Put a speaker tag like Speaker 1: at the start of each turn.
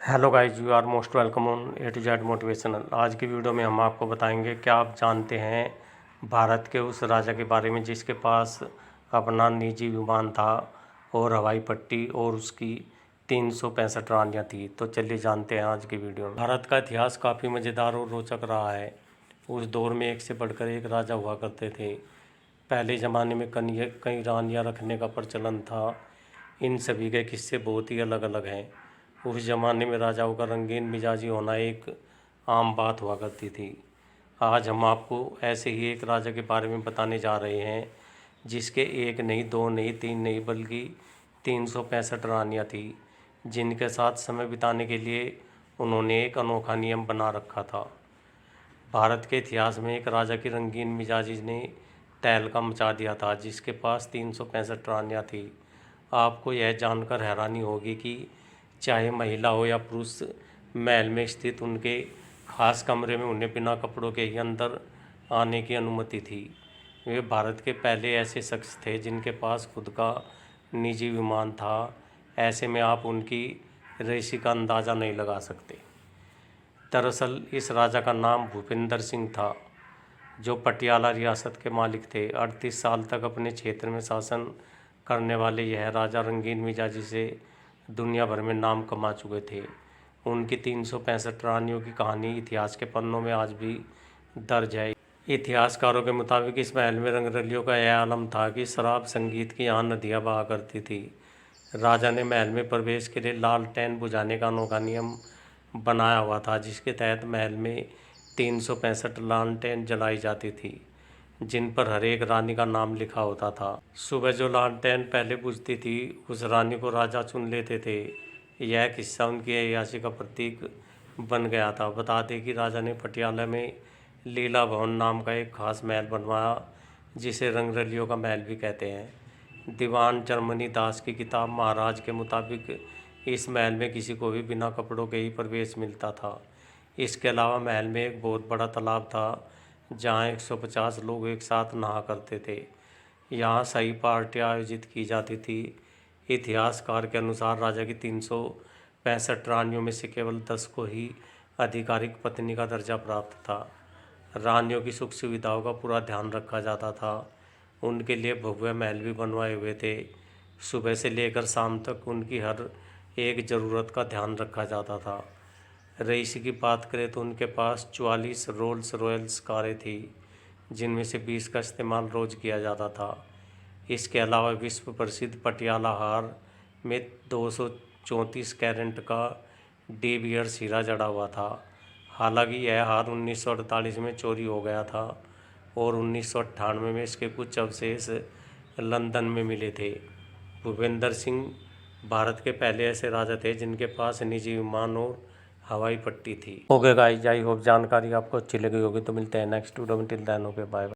Speaker 1: Hello guys, you are most welcome on A to Z motivational. आज की video में हम आपको बताएंगे क्या आप जानते हैं भारत के उस राजा के बारे में जिसके पास अपना निजी विमान था और हवाई पट्टी और उसकी 365 रानियाँ थी। तो चलिए जानते हैं आज की वीडियो में। भारत का इतिहास काफ़ी मज़ेदार और रोचक रहा है। उस दौर में एक से बढ़कर एक राजा हुआ करते थे। पहले ज़माने में कई रानियाँ रखने का प्रचलन था। इन सभी के किस्से बहुत ही अलग अलग हैं। उस ज़माने में राजाओं का रंगीन मिजाजी होना एक आम बात हुआ करती थी। आज हम आपको ऐसे ही एक राजा के बारे में बताने जा रहे हैं जिसके एक नहीं, दो नहीं, तीन नहीं बल्कि 365 रानियाँ थी, जिनके साथ समय बिताने के लिए उन्होंने एक अनोखा नियम बना रखा था। भारत के इतिहास में एक राजा की रंगीन मिजाजी ने तहलका मचा दिया था जिसके पास 365 रानियाँ थी। आपको यह जानकर हैरानी होगी कि चाहे महिला हो या पुरुष, महल में स्थित उनके खास कमरे में उन्हें बिना कपड़ों के ही अंदर आने की अनुमति थी। वे भारत के पहले ऐसे शख्स थे जिनके पास खुद का निजी विमान था। ऐसे में आप उनकी रईसी का अंदाज़ा नहीं लगा सकते। दरअसल इस राजा का नाम भूपेंद्र सिंह था, जो पटियाला रियासत के मालिक थे। 38 साल तक अपने क्षेत्र में शासन करने वाले यह राजा रंगीन मिजाजी से दुनिया भर में नाम कमा चुके थे। उनकी 365 रानियों की कहानी इतिहास के पन्नों में आज भी दर्ज है। इतिहासकारों के मुताबिक इस महल में रंगरलियों का यह आलम था कि शराब, संगीत की यहाँ नदियाँ बहा करती थी। राजा ने महल में प्रवेश के लिए लालटेन बुझाने का अनोखा नियम बनाया हुआ था, जिसके तहत महल में 365 लालटेन जलाई जाती थी, जिन पर हर एक रानी का नाम लिखा होता था। सुबह जो लालटेन पहले बुझती थी उस रानी को राजा चुन लेते थे। यह किस्सा उनकी अय्याशी का प्रतीक बन गया था। बता दें कि राजा ने पटियाला में लीला भवन नाम का एक खास महल बनवाया, जिसे रंगरलियों का महल भी कहते हैं। दीवान जर्मनी दास की किताब महाराज के मुताबिक इस महल में किसी को भी बिना कपड़ों के ही प्रवेश मिलता था। इसके अलावा महल में एक बहुत बड़ा तालाब था जहाँ 150 लोग एक साथ नहा करते थे। यहाँ सही पार्टियाँ आयोजित की जाती थी। इतिहासकार के अनुसार राजा की 365 रानियों में से केवल 10 को ही आधिकारिक पत्नी का दर्जा प्राप्त था। रानियों की सुख सुविधाओं का पूरा ध्यान रखा जाता था। उनके लिए भव्य महल भी बनवाए हुए थे। सुबह से लेकर शाम तक उनकी हर एक ज़रूरत का ध्यान रखा जाता था। रईसी की बात करें तो उनके पास 44 रोल्स रॉयल्स कारें थी, जिनमें से 20 का इस्तेमाल रोज़ किया जाता था। इसके अलावा विश्व प्रसिद्ध पटियाला हार में 234 कैरेट का डी बियर्स हीरा जड़ा हुआ था। हालांकि यह हार 1948 में चोरी हो गया था और 1998 में इसके कुछ अवशेष लंदन में मिले थे। भूपेंद्र सिंह भारत के पहले ऐसे राजा थे जिनके पास निजी विमान और हवाई पट्टी थी। ओके गाइस, आई होप जानकारी आपको अच्छी लगी होगी। तो मिलते हैं नेक्स्ट वीडियो में। Till then okay, bye bye.